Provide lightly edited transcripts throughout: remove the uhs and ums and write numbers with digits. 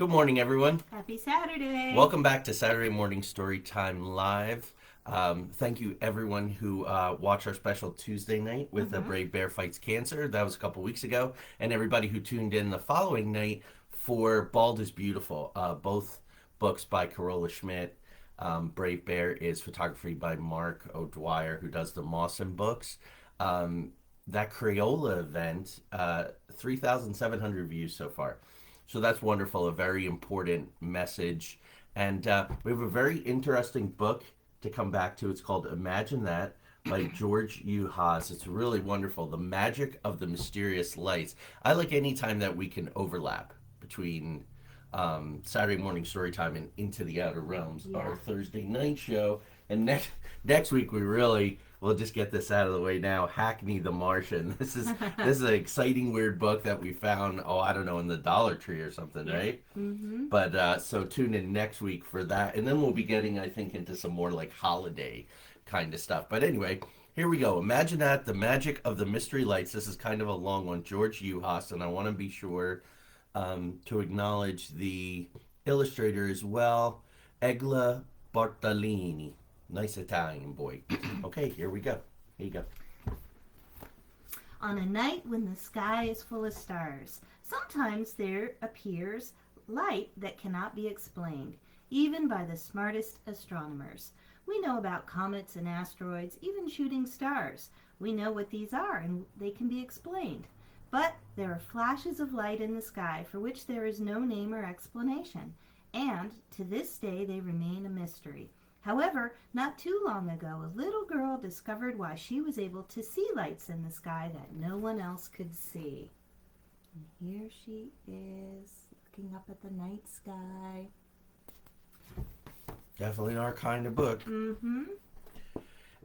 Good morning, everyone. Happy Saturday. Welcome back to Saturday Morning Storytime Live. Thank you, everyone who watched our special Tuesday night with A Brave Bear Fights Cancer. That was a couple weeks ago. And everybody who tuned in the following night for Bald is Beautiful. Both books by Carola Schmidt. Brave Bear is photography by Mark O'Dwyer, who does the Mawson books. That Crayola event, 3,700 views so far. So that's wonderful, a very important message. And we have a very interesting book to come back to. It's called Imagine That by George Yuhasz. It's really wonderful. The Magic of the Mysterious Lights. I like any time that we can overlap between Saturday Morning Storytime and Into the Outer Realms, our Thursday night show. And next week we really we'll just get this out of the way now. Hackney the Martian. This is an exciting weird book that we found. Oh, I don't know, in the Dollar Tree or something, right? Mm-hmm. But so tune in next week for that, and then we'll be getting, I think, into some more like holiday kind of stuff. But anyway, here we go. Imagine That, the Magic of the Mystery Lights. This is kind of a long one. George Yuhasz, and I want to be sure to acknowledge the illustrator as well, Egla Bartolini. Nice Italian boy. Okay, here we go. Here you go. On a night when the sky is full of stars, sometimes there appears light that cannot be explained, even by the smartest astronomers. We know about comets and asteroids, even shooting stars. We know what these are and they can be explained. But there are flashes of light in the sky for which there is no name or explanation, and to this day they remain a mystery. However, not too long ago, a little girl discovered why she was able to see lights in the sky that no one else could see. And here she is, looking up at the night sky. Definitely our kind of book. Mm-hmm.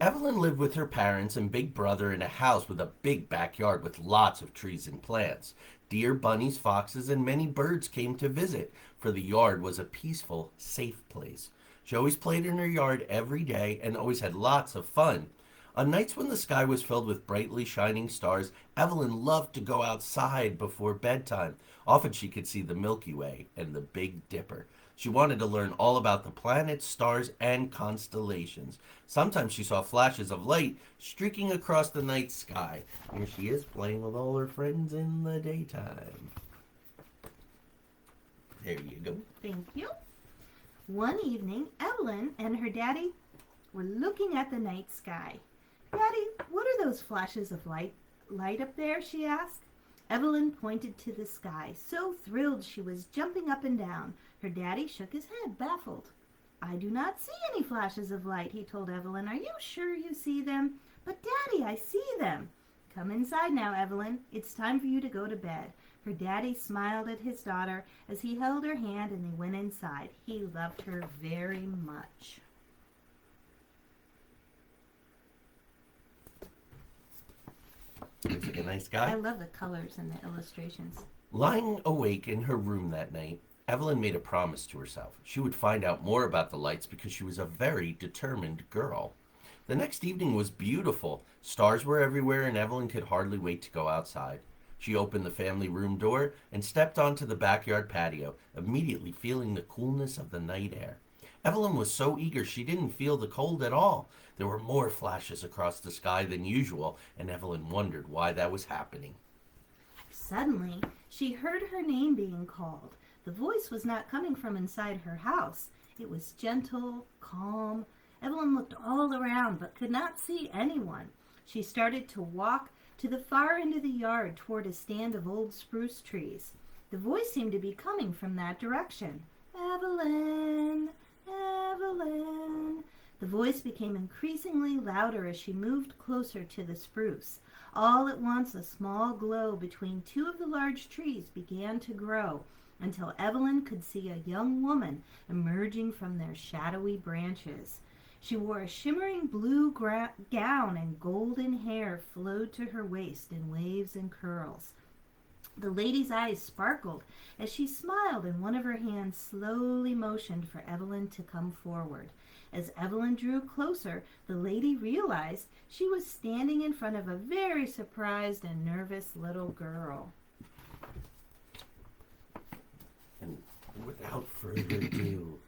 Evelyn lived with her parents and big brother in a house with a big backyard with lots of trees and plants. Deer, bunnies, foxes, and many birds came to visit, for the yard was a peaceful, safe place. She always played in her yard every day and always had lots of fun. On nights when the sky was filled with brightly shining stars, Evelyn loved to go outside before bedtime. Often she could see the Milky Way and the Big Dipper. She wanted to learn all about the planets, stars, and constellations. Sometimes she saw flashes of light streaking across the night sky. Here she is playing with all her friends in the daytime. There you go. Thank you. One evening, Evelyn and her daddy were looking at the night sky. "Daddy, what are those flashes of light up there?" she asked. Evelyn pointed to the sky, so thrilled she was jumping up and down. Her daddy shook his head, baffled. "I do not see any flashes of light," he told Evelyn. "Are you sure you see them?" "But Daddy, I see them." "Come inside now, Evelyn. It's time for you to go to bed." Her daddy smiled at his daughter as he held her hand and they went inside. He loved her very much. Looks like a nice guy. I love the colors and the illustrations. Lying awake in her room that night, Evelyn made a promise to herself. She would find out more about the lights because she was a very determined girl. The next evening was beautiful. Stars were everywhere and Evelyn could hardly wait to go outside. She opened the family room door and stepped onto the backyard patio, immediately feeling the coolness of the night air. Evelyn was so eager she didn't feel the cold at all. There were more flashes across the sky than usual, and Evelyn wondered why that was happening. Suddenly, she heard her name being called. The voice was not coming from inside her house. It was gentle, calm. Evelyn looked all around but could not see anyone. She started to walk to the far end of the yard toward a stand of old spruce trees. The voice seemed to be coming from that direction. "Evelyn, Evelyn." The voice became increasingly louder as she moved closer to the spruce. All at once, a small glow between two of the large trees began to grow until Evelyn could see a young woman emerging from their shadowy branches. She wore a shimmering blue gown and golden hair flowed to her waist in waves and curls. The lady's eyes sparkled as she smiled and one of her hands slowly motioned for Evelyn to come forward. As Evelyn drew closer, the lady realized she was standing in front of a very surprised and nervous little girl. And without further ado,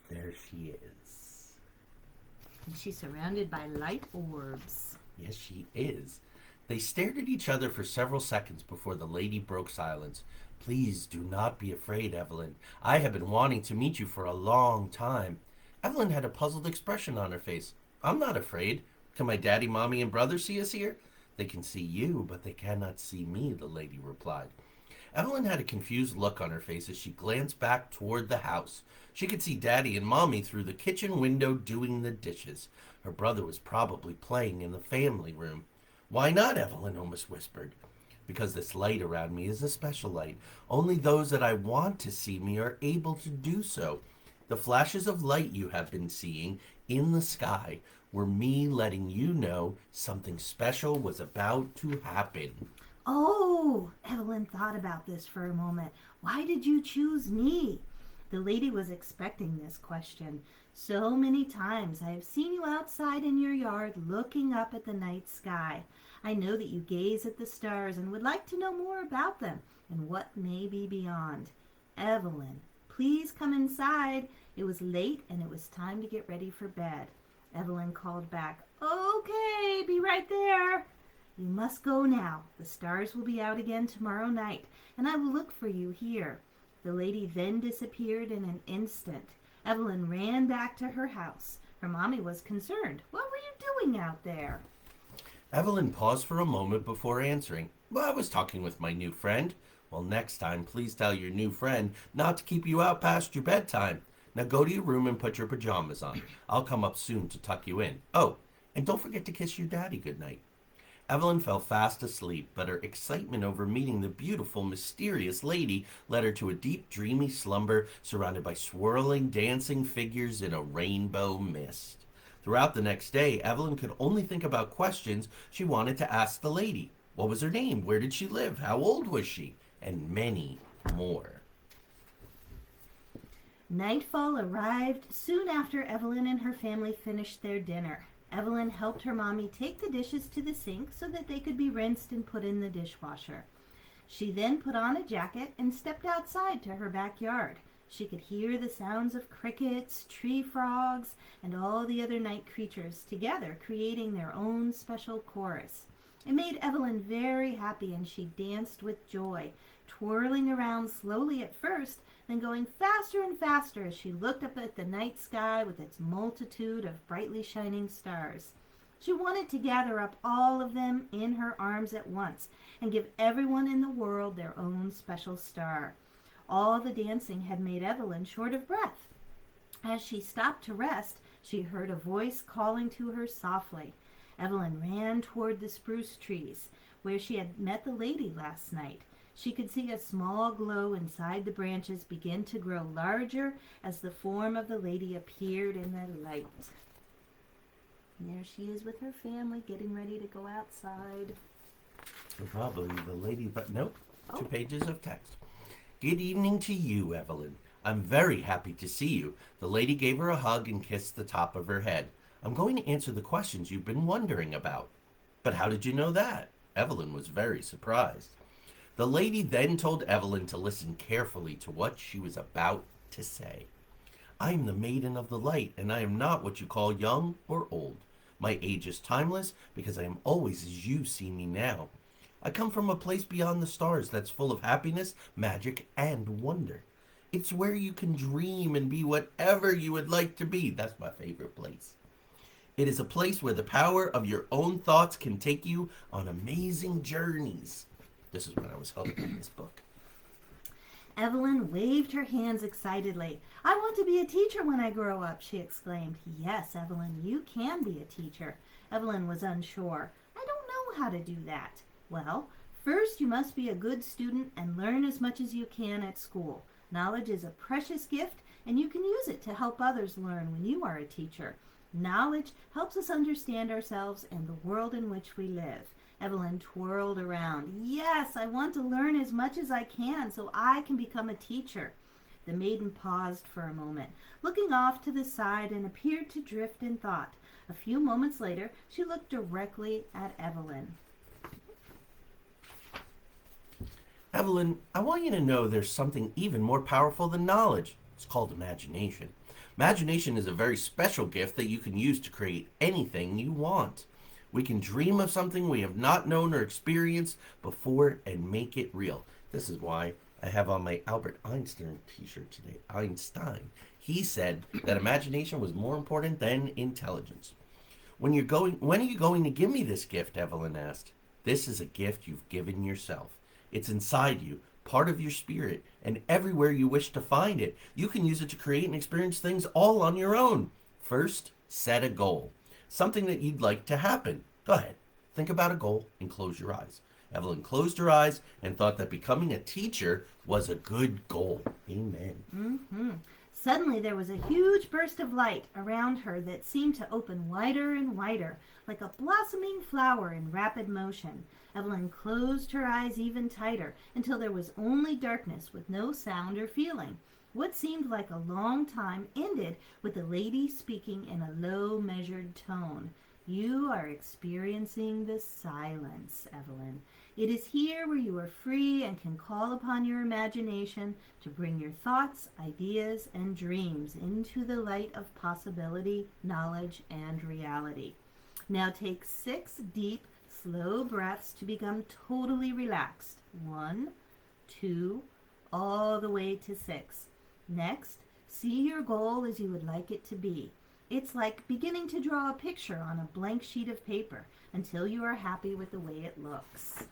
there she is. And she's surrounded by light orbs. Yes, she is. They stared at each other for several seconds before the lady broke silence. Please do not be afraid, Evelyn. I have been wanting to meet you for a long time. Evelyn had a puzzled expression on her face. I'm not afraid. Can my daddy, mommy, and brother see us here? They can see you, but they cannot see me, the lady replied. Evelyn had a confused look on her face as she glanced back toward the house. She could see Daddy and Mommy through the kitchen window doing the dishes. Her brother was probably playing in the family room. Why not, Evelyn almost whispered. Because this light around me is a special light. Only those that I want to see me are able to do so. The flashes of light you have been seeing in the sky were me letting you know something special was about to happen. Oh, Evelyn thought about this for a moment. Why did you choose me? The lady was expecting this question. So many times I have seen you outside in your yard looking up at the night sky. I know that you gaze at the stars and would like to know more about them and what may be beyond. Evelyn, please come inside. It was late and it was time to get ready for bed. Evelyn called back, Okay, be right there. You must go now. The stars will be out again tomorrow night, and I will look for you here. The lady then disappeared in an instant. Evelyn ran back to her house. Her mommy was concerned. What were you doing out there? Evelyn paused for a moment before answering. Well, I was talking with my new friend. Well, next time, please tell your new friend not to keep you out past your bedtime. Now go to your room and put your pajamas on. I'll come up soon to tuck you in. Oh, and don't forget to kiss your daddy goodnight. Evelyn fell fast asleep, but her excitement over meeting the beautiful, mysterious lady led her to a deep, dreamy slumber surrounded by swirling, dancing figures in a rainbow mist. Throughout the next day, Evelyn could only think about questions she wanted to ask the lady. What was her name? Where did she live? How old was she? And many more. Nightfall arrived soon after Evelyn and her family finished their dinner. Evelyn helped her mommy take the dishes to the sink so that they could be rinsed and put in the dishwasher. She then put on a jacket and stepped outside to her backyard. She could hear the sounds of crickets, tree frogs, and all the other night creatures together creating their own special chorus. It made Evelyn very happy and she danced with joy, twirling around slowly at first, then going faster and faster as she looked up at the night sky with its multitude of brightly shining stars. She wanted to gather up all of them in her arms at once and give everyone in the world their own special star. All the dancing had made Evelyn short of breath. As she stopped to rest, she heard a voice calling to her softly. Evelyn ran toward the spruce trees, where she had met the lady last night. She could see a small glow inside the branches begin to grow larger as the form of the lady appeared in the light. And there she is with her family getting ready to go outside. Probably the lady, but nope, 2 pages of text. Good evening to you, Evelyn. I'm very happy to see you. The lady gave her a hug and kissed the top of her head. I'm going to answer the questions you've been wondering about. But how did you know that? Evelyn was very surprised. The lady then told Evelyn to listen carefully to what she was about to say. I am the maiden of the light, and I am not what you call young or old. My age is timeless because I am always as you see me now. I come from a place beyond the stars that's full of happiness, magic, and wonder. It's where you can dream and be whatever you would like to be. That's my favorite place. It is a place where the power of your own thoughts can take you on amazing journeys. This is when I was helping this book. Evelyn waved her hands excitedly. I want to be a teacher when I grow up, she exclaimed. Yes, Evelyn, you can be a teacher. Evelyn was unsure. I don't know how to do that. Well, first you must be a good student and learn as much as you can at school. Knowledge is a precious gift, and you can use it to help others learn when you are a teacher. Knowledge helps us understand ourselves and the world in which we live. Evelyn twirled around. Yes, I want to learn as much as I can so I can become a teacher. The maiden paused for a moment, looking off to the side and appeared to drift in thought. A few moments later, she looked directly at Evelyn. Evelyn, I want you to know there's something even more powerful than knowledge. It's called imagination. Imagination is a very special gift that you can use to create anything you want. We can dream of something we have not known or experienced before and make it real. This is why I have on my Albert Einstein t-shirt today. Einstein. He said that imagination was more important than intelligence. When are you going to give me this gift? Evelyn asked. This is a gift you've given yourself. It's inside you, part of your spirit, and everywhere you wish to find it, you can use it to create and experience things all on your own. First, set a goal. Something that you'd like to happen. Go ahead. Think about a goal and close your eyes. Evelyn closed her eyes and thought that becoming a teacher was a good goal. Amen. Mm-hmm. Suddenly there was a huge burst of light around her that seemed to open wider and wider, like a blossoming flower in rapid motion. Evelyn closed her eyes even tighter until there was only darkness with no sound or feeling. What seemed like a long time ended with the lady speaking in a low, measured tone. You are experiencing the silence, Evelyn. It is here where you are free and can call upon your imagination to bring your thoughts, ideas, and dreams into the light of possibility, knowledge, and reality. Now take 6 deep, slow breaths to become totally relaxed. 1, 2, all the way to 6. Next, see your goal as you would like it to be. It's like beginning to draw a picture on a blank sheet of paper until you are happy with the way it looks.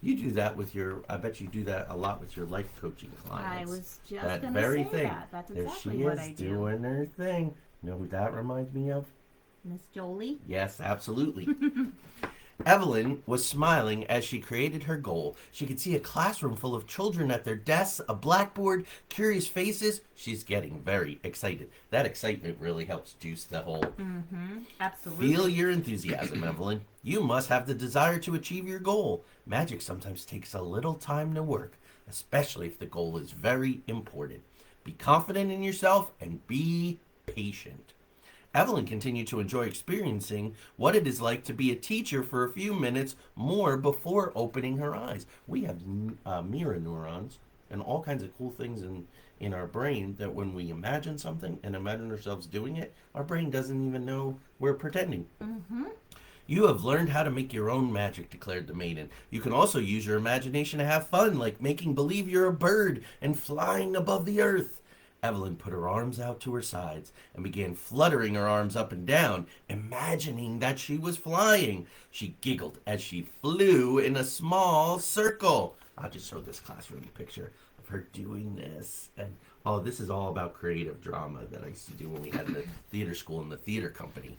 You do that with I bet you do that a lot with your life coaching clients. I was just that going to very say thing. that. That's There exactly she what is I do. doing her thing. You know who that reminds me of? Miss Jolie? Yes, absolutely. Evelyn was smiling as she created her goal. She could see a classroom full of children at their desks, a blackboard, curious faces. She's getting very excited. That excitement really helps juice the whole. Absolutely. Feel your enthusiasm, Evelyn. You must have the desire to achieve your goal. Magic sometimes takes a little time to work, especially if the goal is very important. Be confident in yourself and be patient. Evelyn continued to enjoy experiencing what it is like to be a teacher for a few minutes more before opening her eyes. We have mirror neurons and all kinds of cool things in our brain that when we imagine something and imagine ourselves doing it, our brain doesn't even know we're pretending. You have learned how to make your own magic, declared the maiden. You can also use your imagination to have fun, like making believe you're a bird and flying above the earth. Evelyn put her arms out to her sides and began fluttering her arms up and down, imagining that she was flying. She giggled as she flew in a small circle. I'll just show this classroom picture of her doing this. And oh, this is all about creative drama that I used to do when we had the theater school and the theater company.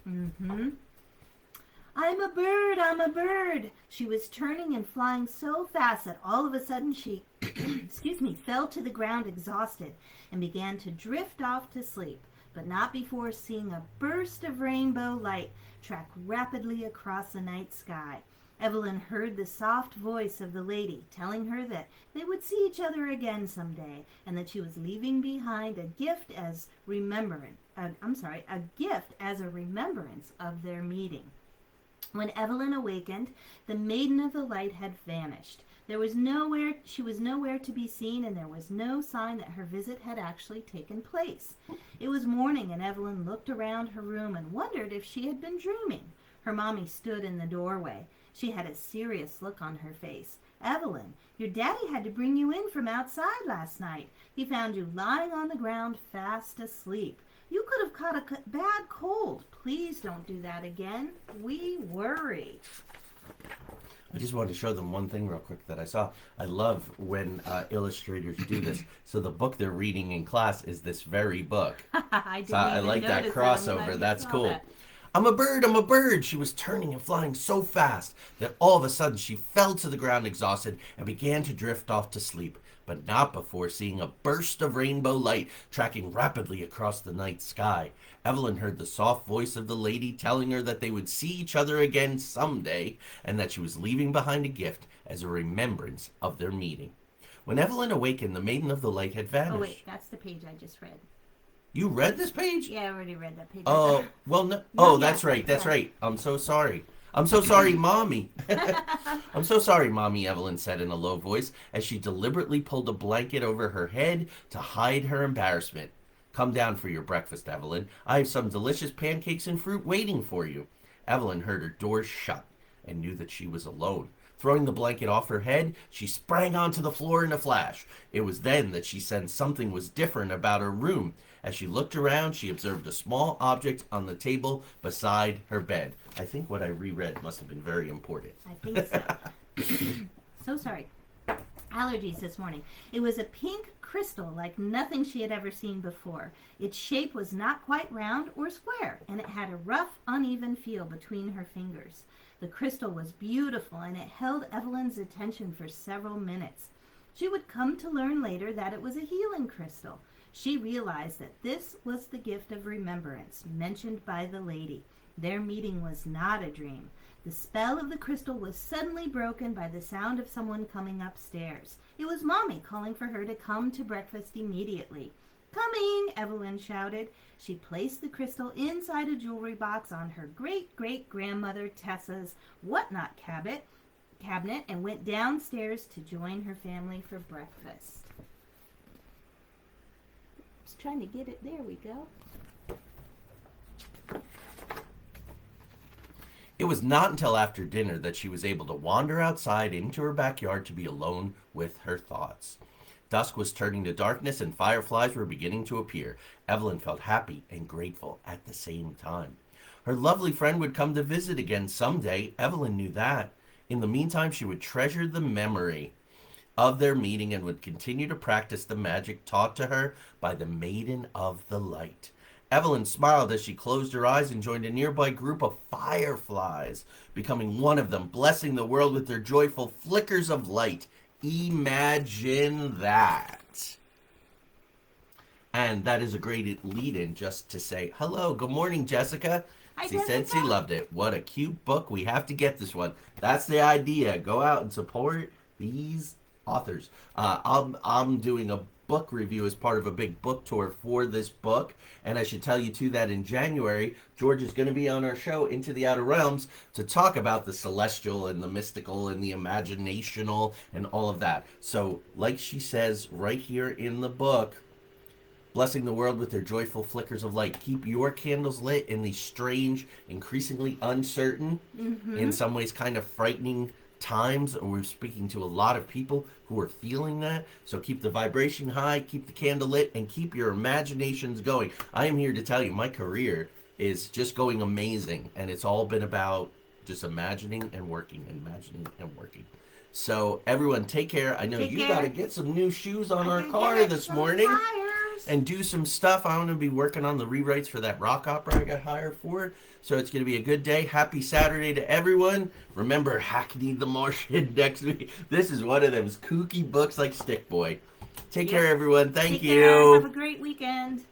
I'm a bird, I'm a bird. She was turning and flying so fast that all of a sudden she, fell to the ground exhausted and began to drift off to sleep, but not before seeing a burst of rainbow light track rapidly across the night sky. Evelyn heard the soft voice of the lady telling her that they would see each other again someday and that she was leaving behind a gift as a gift as a remembrance of their meeting. When Evelyn awakened, the Maiden of the Light had vanished. She was nowhere to be seen, and there was no sign that her visit had actually taken place. It was morning, and Evelyn looked around her room and wondered if she had been dreaming. Her mommy stood in the doorway. She had a serious look on her face. Evelyn, your daddy had to bring you in from outside last night. He found you lying on the ground fast asleep. You could have caught a bad cold. Please don't do that again. We worry. I just wanted to show them one thing real quick that I saw. I love when illustrators do this. So the book they're reading in class is this very book. I like that crossover. That's cool. That. I'm a bird, I'm a bird. She was turning and flying so fast that all of a sudden she fell to the ground exhausted and began to drift off to sleep, but not before seeing a burst of rainbow light tracking rapidly across the night sky. Evelyn heard the soft voice of the lady telling her that they would see each other again someday and that she was leaving behind a gift as a remembrance of their meeting. When Evelyn awakened, the Maiden of the Light had vanished. Oh, wait, that's the page I just read. You read this page? Yeah, I already read that page. Oh, well, no. Oh, that's right. That's right. I'm so sorry. I'm so sorry, Mommy. I'm so sorry, Mommy, Evelyn said in a low voice as she deliberately pulled a blanket over her head to hide her embarrassment. Come down for your breakfast, Evelyn. I have some delicious pancakes and fruit waiting for you. Evelyn heard her door shut and knew that she was alone. Throwing the blanket off her head, she sprang onto the floor in a flash. It was then that she sensed something was different about her room. As she looked around, she observed a small object on the table beside her bed. I think what I reread must have been very important. I think so. So sorry. Allergies this morning. It was a pink crystal like nothing she had ever seen before. Its shape was not quite round or square, and it had a rough, uneven feel between her fingers. The crystal was beautiful, and it held Evelyn's attention for several minutes. She would come to learn later that it was a healing crystal. She realized that this was the gift of remembrance mentioned by the lady. Their meeting was not a dream. The spell of the crystal was suddenly broken by the sound of someone coming upstairs. It was Mommy calling for her to come to breakfast immediately. "Coming!" Evelyn shouted. She placed the crystal inside a jewelry box on her great-great-grandmother Tessa's whatnot cabinet and went downstairs to join her family for breakfast. Just trying to get it. There we go. It was not until after dinner that she was able to wander outside into her backyard to be alone with her thoughts. Dusk was turning to darkness and fireflies were beginning to appear. Evelyn felt happy and grateful at the same time. Her lovely friend would come to visit again someday. Evelyn knew that. In the meantime, she would treasure the memory of their meeting and would continue to practice the magic taught to her by the Maiden of the Light. Evelyn smiled as she closed her eyes and joined a nearby group of fireflies, becoming one of them, blessing the world with their joyful flickers of light. Imagine that. And that is a great lead-in just to say, hello, good morning, Jessica. Hi, She said Jessica. she loved it. What a cute book. We have to get this one. That's the idea. Go out and support these authors. I'm doing a book review as part of a big book tour for this book, and I should tell you too that in January George is going to be on our show Into the Outer Realms to talk about the celestial and the mystical and the imaginational and all of that. So like she says right here in the book, blessing the world with their joyful flickers of light. Keep your candles lit in these strange, increasingly uncertain, in some ways kind of frightening times. We're speaking to a lot of people who are feeling that. So keep the vibration high, keep the candle lit, and keep your imaginations going. I am here to tell you my career is just going amazing, and it's all been about just imagining and working, imagining and working. So everyone, take care. I know Take you care. got to get some new shoes on our I car get this some morning tires. and do some stuff. I'm going to be working on the rewrites for that rock opera I got hired for. So it's going to be a good day. Happy Saturday to everyone. Remember Hackney the Martian next week. This is one of those kooky books like Stick Boy. Take care, everyone. Thank Take you. care. Have a great weekend.